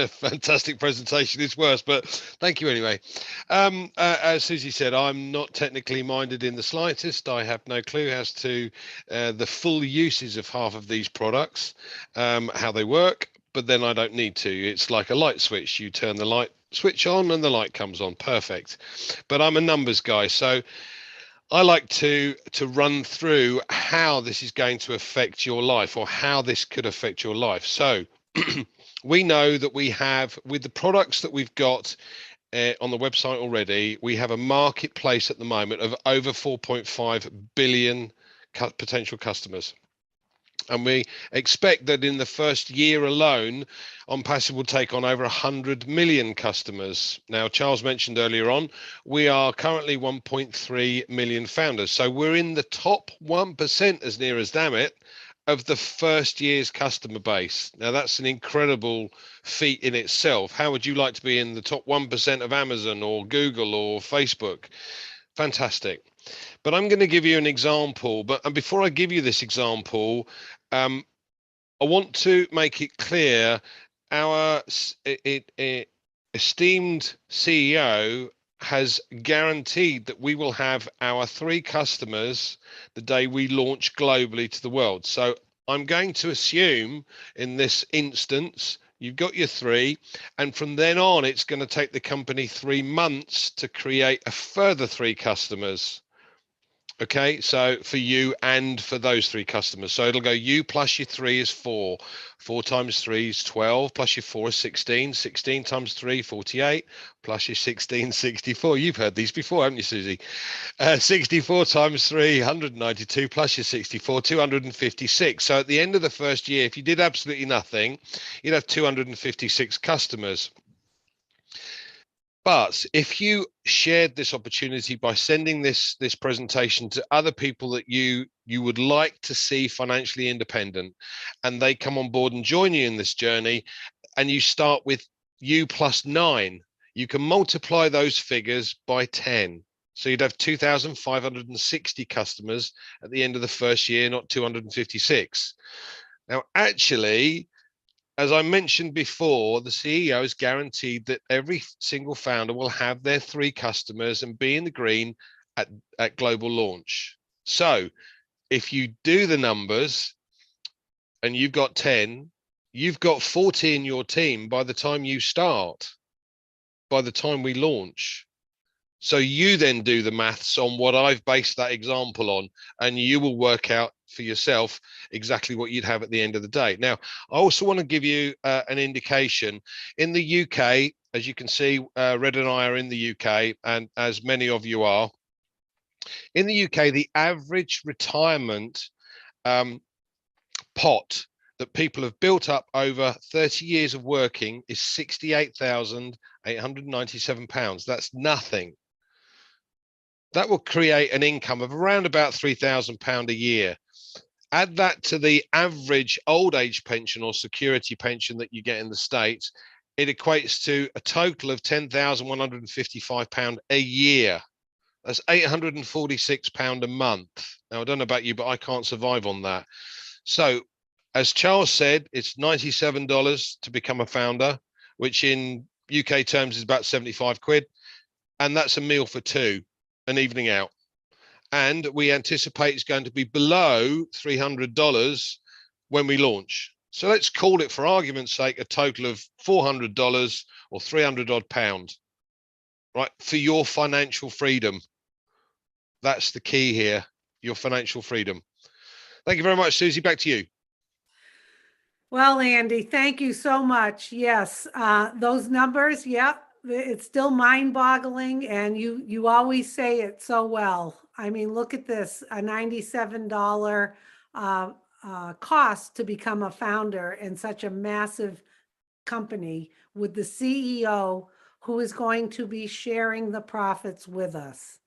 fantastic presentation is worse, but thank you anyway. As Susie said, I'm not technically minded in the slightest. I have no clue as to the full uses of half of these products, how they work, but then I don't need to. It's like a light switch. You turn the light switch on and the light comes on. Perfect. But I'm a numbers guy, so I like to run through how this is going to affect your life, or how this could affect your life. So we know that we have, with the products that we've got on the website already, we have a marketplace at the moment of over 4.5 billion potential customers. And we expect that in the first year alone, OnPassive will take on over 100 million customers. Now, Charles mentioned earlier on, we are currently 1.3 million founders. So we're in the top 1%, as near as damn it, of the first year's customer base. Now, that's an incredible feat in itself. How would you like to be in the top 1% of Amazon or Google or Facebook? Fantastic. But I'm going to give you an example. And before I give you this example, I want to make it clear our esteemed CEO has guaranteed that we will have our 3 customers the day we launch globally to the world. So I'm going to assume in this instance, you've got your 3, and from then on, it's going to take the company 3 months to create a further 3 customers. Okay, so for you and for those 3 customers. So it'll go you plus your 3 is 4. 4 times 3 is 12, plus your 4 is 16. 16 times 3, 48, plus your 16, 64. You've heard these before, haven't you, Susie? 64 times 3, 192, plus your 64, 256. So at the end of the first year, if you did absolutely nothing, you'd have 256 customers. But if you shared this opportunity by sending this presentation to other people that you would like to see financially independent, and they come on board and join you in this journey, and you start with you plus 9, you can multiply those figures by 10. So you'd have 2,560 customers at the end of the first year, not 256. Now, actually, as I mentioned before, the CEO is guaranteed that every single founder will have their 3 customers and be in the green at global launch. So if you do the numbers and you've got 10, you've got 40 in your team by the time you start, by the time we launch. So you then do the maths on what I've based that example on, and you will work out for yourself exactly what you'd have at the end of the day. Now, I also want to give you an indication. In the UK, as you can see, Red and I are in the UK, and as many of you are. In the UK, the average retirement pot that people have built up over 30 years of working is £68,897. That's nothing. That will create an income of around about £3,000 a year. Add that to the average old age pension or security pension that you get in the States, it equates to a total of £10,155 a year. That's £846 a month. Now, I don't know about you, but I can't survive on that. So, as Charles said, it's $97 to become a founder, which in UK terms is about 75 quid. And that's a meal for 2, an evening out. And we anticipate it's going to be below $300 when we launch. So let's call it, for argument's sake, a total of $400 or 300 odd pounds, right? For your financial freedom. That's the key here, your financial freedom. Thank you very much, Susie. Back to you. Well, Andy, thank you so much. Yes, those numbers, yep, it's still mind-boggling, and you always say it so well. I mean, look at this, a $97 cost to become a founder in such a massive company with the CEO who is going to be sharing the profits with us.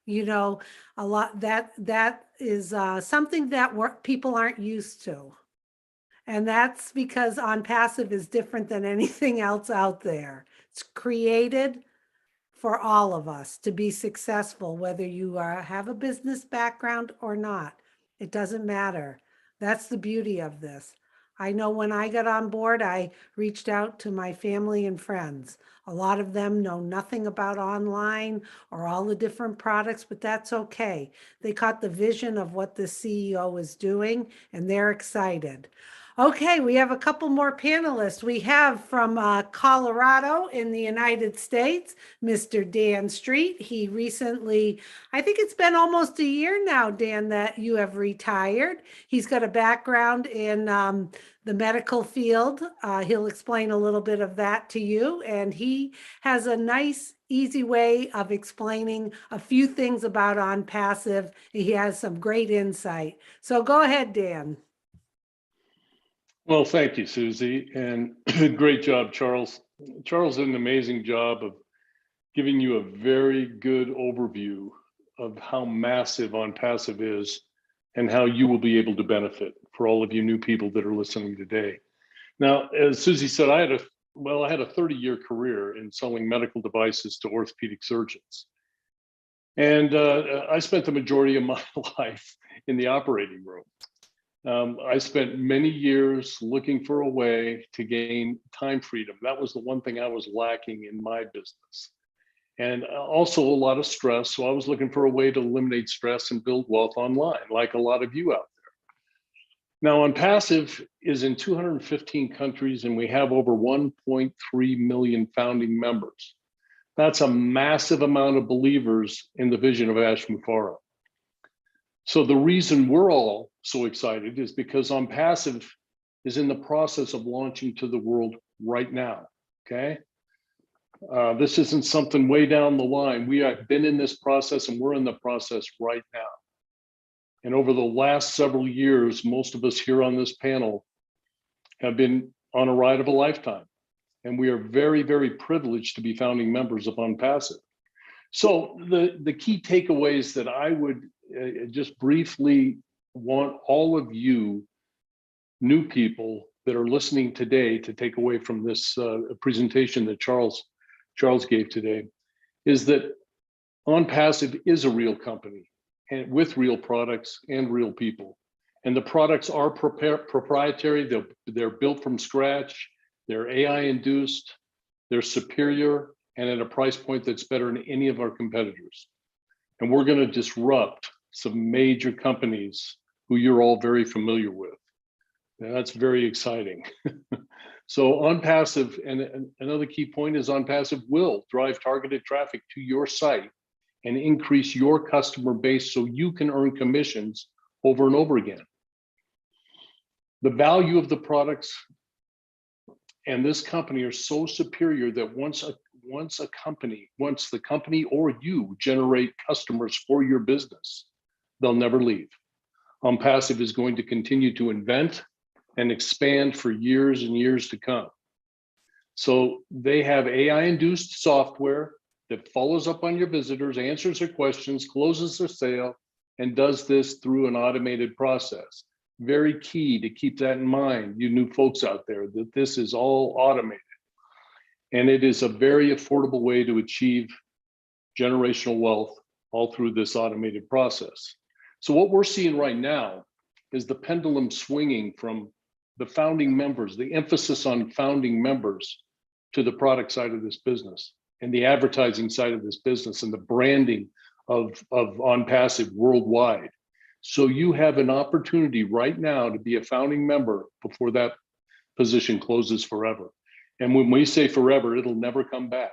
You know, a lot that is something that people aren't used to. And that's because On Passive is different than anything else out there. It's created for all of us to be successful, whether you have a business background or not. It doesn't matter. That's the beauty of this. I know when I got on board, I reached out to my family and friends. A lot of them know nothing about online or all the different products, but that's okay. They caught the vision of what the CEO is doing, and they're excited. Okay, we have a couple more panelists. We have from Colorado in the United States, Mr. Dan Street. He recently, I think it's been almost a year now, Dan, that you have retired. He's got a background in the medical field. He'll explain a little bit of that to you. And he has a nice, easy way of explaining a few things about On Passive. He has some great insight. So go ahead, Dan. Well, thank you, Susie, and great job, Charles. Charles did an amazing job of giving you a very good overview of how massive On Passive is and how you will be able to benefit for all of you new people that are listening today. Now, as Susie said, I had a 30-year career in selling medical devices to orthopedic surgeons. And I spent the majority of my life in the operating room. I spent many years looking for a way to gain time freedom. That was the one thing I was lacking in my business. And also a lot of stress. So I was looking for a way to eliminate stress and build wealth online, like a lot of you out there. Now, On Passive is in 215 countries, and we have over 1.3 million founding members. That's a massive amount of believers in the vision of Ash Mufareh. So the reason we're all so excited is because On Passive is in the process of launching to the world right now, okay? This isn't something way down the line. We have been in this process, and we're in the process right now. And over the last several years, most of us here on this panel have been on a ride of a lifetime. And we are very, very privileged to be founding members of On Passive. So the key takeaways that I would just briefly want all of you new people that are listening today to take away from this presentation that Charles Charles gave today, is that OnPassive is a real company and with real products and real people. And the products are proprietary. They're built from scratch. They're AI induced. They're superior and at a price point that's better than any of our competitors. And we're going to disrupt some major companies who you're all very familiar with. And that's very exciting. So OnPassive, and another key point is OnPassive will drive targeted traffic to your site and increase your customer base so you can earn commissions over and over again. The value of the products and this company are so superior that once the company or you generate customers for your business, they'll never leave. OnPassive is going to continue to invent and expand for years and years to come. So they have AI-induced software that follows up on your visitors, answers their questions, closes their sale, and does this through an automated process. Very key to keep that in mind, you new folks out there, that this is all automated. And it is a very affordable way to achieve generational wealth all through this automated process. So what we're seeing right now is the pendulum swinging from the founding members, the emphasis on founding members, to the product side of this business and the advertising side of this business and the branding of OnPassive worldwide. So you have an opportunity right now to be a founding member before that position closes forever. And when we say forever, it'll never come back.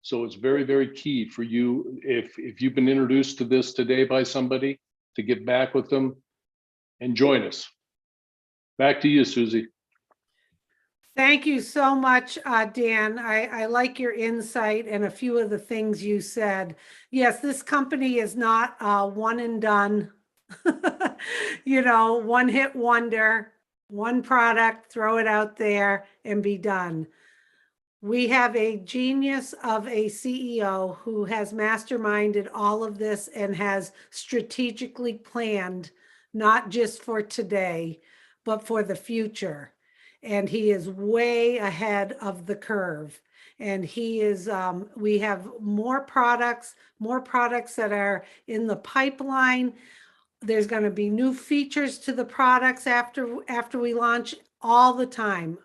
So it's very, very key for you, if you've been introduced to this today by somebody, to get back with them and join us. Back to you, Susie. Thank you so much, Dan. I like your insight and a few of the things you said. Yes, this company is not one and done, one hit wonder, one product, throw it out there and be done. We have a genius of a CEO who has masterminded all of this and has strategically planned, not just for today, but for the future. And he is way ahead of the curve. And he is, we have more products that are in the pipeline. There's going to be new features to the products after we launch all the time,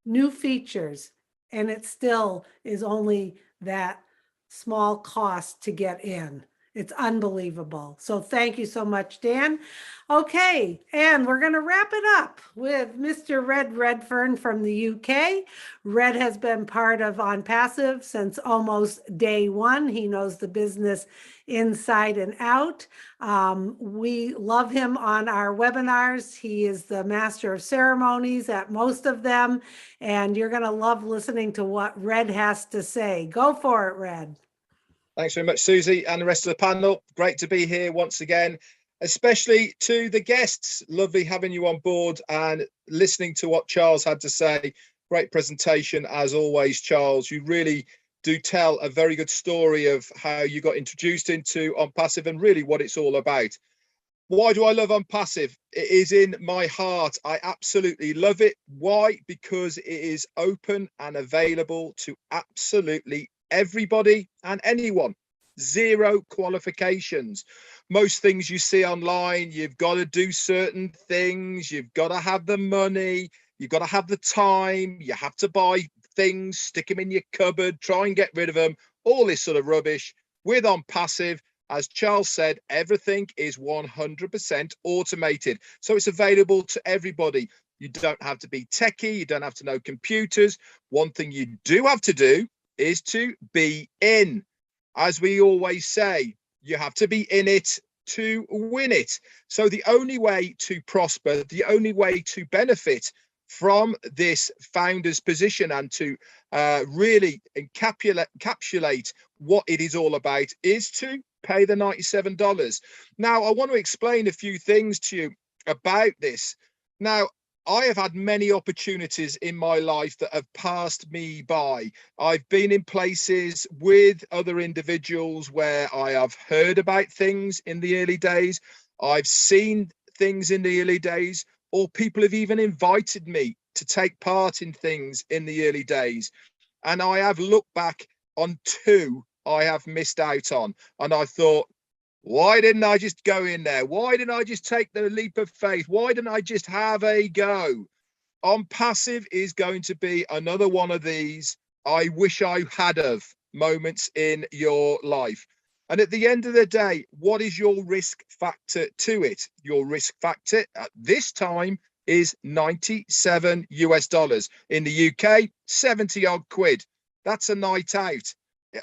new features. And it still is only that small cost to get in. It's unbelievable. So thank you so much, Dan. Okay, and we're going to wrap it up with Mr. Red Redfern from the UK. Red has been part of OnPassive since almost day one. He knows the business inside and out. We love him on our webinars. He is the master of ceremonies at most of them, and you're going to love listening to what Red has to say. Go for it, Red. Thanks very much, Susie, and the rest of the panel. Great to be here once again, especially to the guests. Lovely having you on board and listening to what Charles had to say. Great presentation, as always, Charles. You really do tell a very good story of how you got introduced into OnPassive and really what it's all about. Why do I love OnPassive? It is in my heart. I absolutely love it. Why? Because it is open and available to absolutely everybody and anyone. Zero qualifications. Most things you see online, you've got to do certain things, you've got to have the money, you've got to have the time, you have to buy things, stick them in your cupboard, try and get rid of them, all this sort of rubbish. With OnPassive, as Charles said, everything is 100% automated, so it's available to everybody. You don't have to be techie, you don't have to know computers. One thing you do have to do is to be in. As we always say, you have to be in it to win it. So the only way to prosper, the only way to benefit from this founder's position and to really encapsulate what it is all about is to pay the $97. Now, I want to explain a few things to you about this. Now, I have had many opportunities in my life that have passed me by. I've been in places with other individuals where I have heard about things in the early days. I've seen things in the early days, or people have even invited me to take part in things in the early days. And I have looked back on 2 I have missed out on. And I thought, why didn't I just go in there? Why didn't I just take the leap of faith? Why didn't I just have a go? On Passive is going to be another one of these I wish I had of moments in your life. And at the end of the day, what is your risk factor to it? Your risk factor at this time is $97 US. In the UK, 70 odd quid. That's a night out.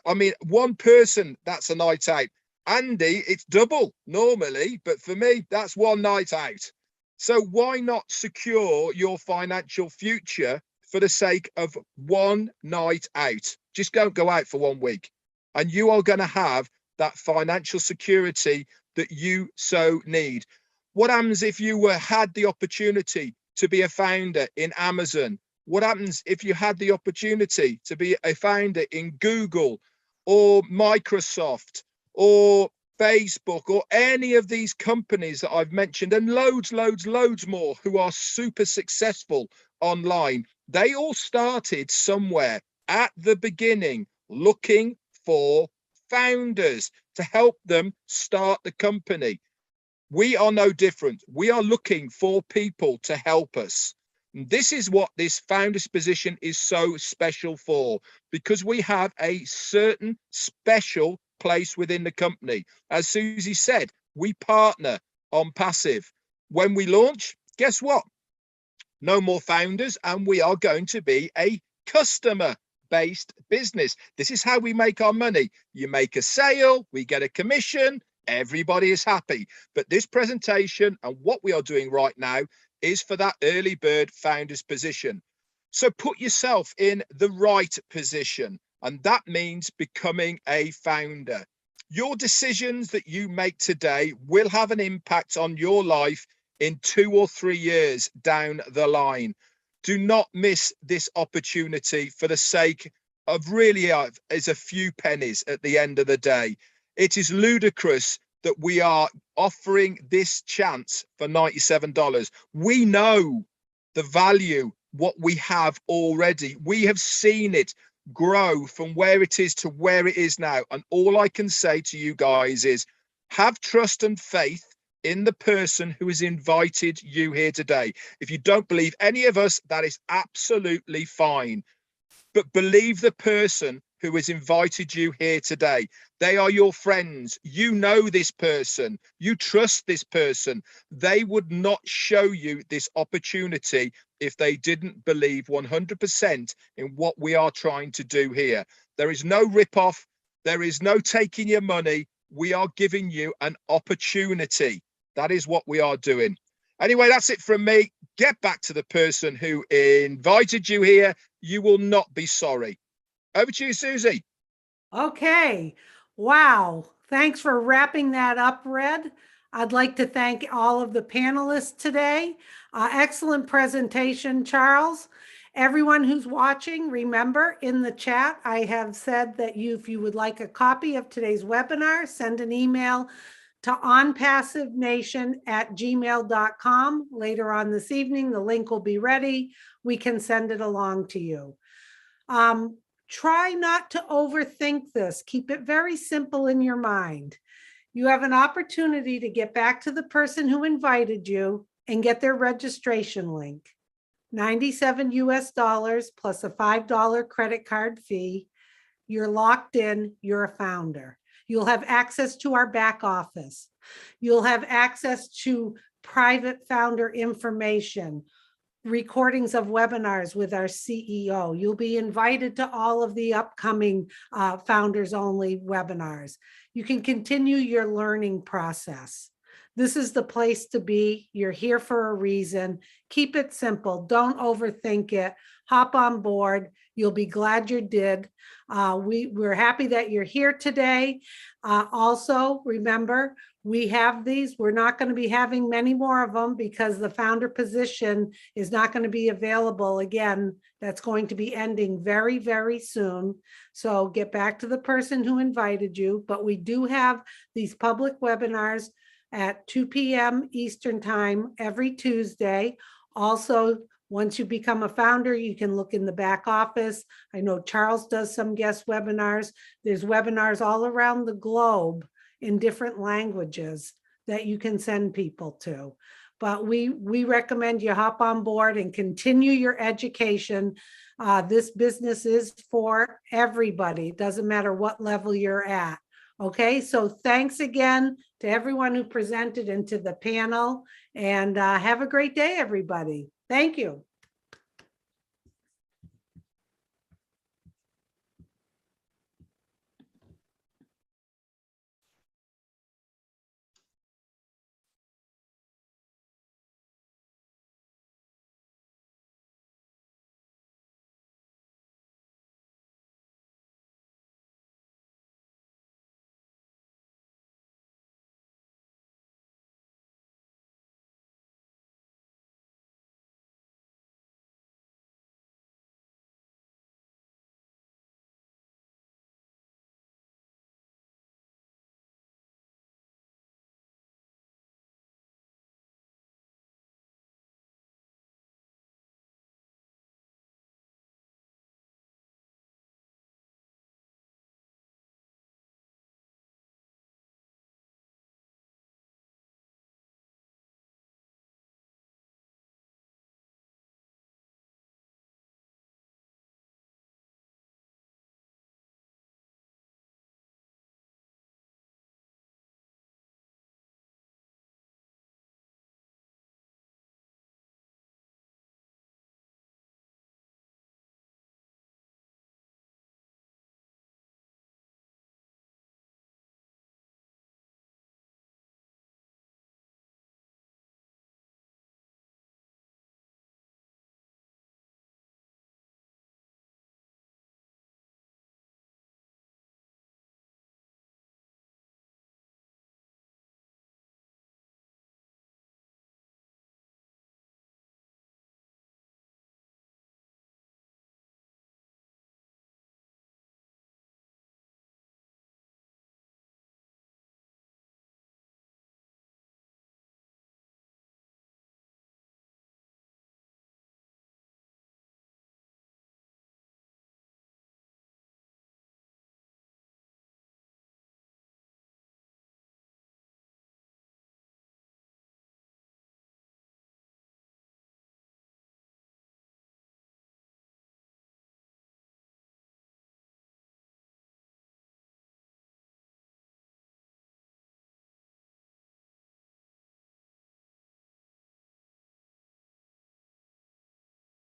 I mean, one person, that's a night out. Andy, it's double normally, but for me, that's one night out. So why not secure your financial future for the sake of one night out? Just don't go out for 1 week, and you are going to have that financial security that you so need. What happens if you had the opportunity to be a founder in Amazon? What happens if you had the opportunity to be a founder in Google or Microsoft or Facebook or any of these companies that I've mentioned, and loads more who are super successful online? They all started somewhere at the beginning looking for founders to help them start the company. We are no different. We are looking for people to help us. And this is what this founder's position is so special for, because we have a certain special place within the company. As Susie said, we partner on Passive. When we launch, guess what? No more founders, and we are going to be a customer-based business. This is how we make our money. You make a sale, we get a commission, everybody is happy. But this presentation and what we are doing right now is for that early bird founder's position. So put yourself in the right position, and that means becoming a founder. Your decisions that you make today will have an impact on your life in 2 or 3 years down the line. Do not miss this opportunity for the sake of really is a few pennies at the end of the day. It is ludicrous that we are offering this chance for $97. We know the value, what we have already. We have seen it grow from where it is to where it is now. And all I can say to you guys is have trust and faith in the person who has invited you here today. If you don't believe any of us, that is absolutely fine. But believe the person who has invited you here today. They are your friends. You know this person. You trust this person. They would not show you this opportunity if they didn't believe 100% in what we are trying to do here. There is no rip-off. There is no taking your money. We are giving you an opportunity. That is what we are doing. Anyway, that's it from me. Get back to the person who invited you here. You will not be sorry. Over to you, Susie. Okay. Wow. Thanks for wrapping that up, Red. I'd like to thank all of the panelists today. Excellent presentation, Charles. Everyone who's watching, remember in the chat, I have said that if you would like a copy of today's webinar, send an email to onpassivenation@gmail.com. Later on this evening, the link will be ready. We can send it along to you. Try not to overthink this. Keep it very simple in your mind. You have an opportunity to get back to the person who invited you and get their registration link. $97 US plus a $5 credit card fee. You're locked in, you're a founder. You'll have access to our back office. You'll have access to private founder information, recordings of webinars with our CEO. You'll be invited to all of the upcoming founders only webinars. You can continue your learning process. This is the place to be. You're here for a reason. Keep it simple. Don't overthink it. Hop on board. You'll be glad you did. We're happy that you're here today. Also, remember, we have these. We're not going to be having many more of them because the founder position is not going to be available again. That's going to be ending very, very soon. So get back to the person who invited you. But we do have these public webinars at 2 p.m. Eastern time every Tuesday. Also, Once you become a founder, you can look in the back office. I know Charles does some guest webinars. There's webinars all around the globe in different languages that you can send people to. But we recommend you hop on board and continue your education. This business is for everybody. It doesn't matter what level you're at. Okay, so thanks again to everyone who presented and to the panel, and have a great day, everybody. Thank you.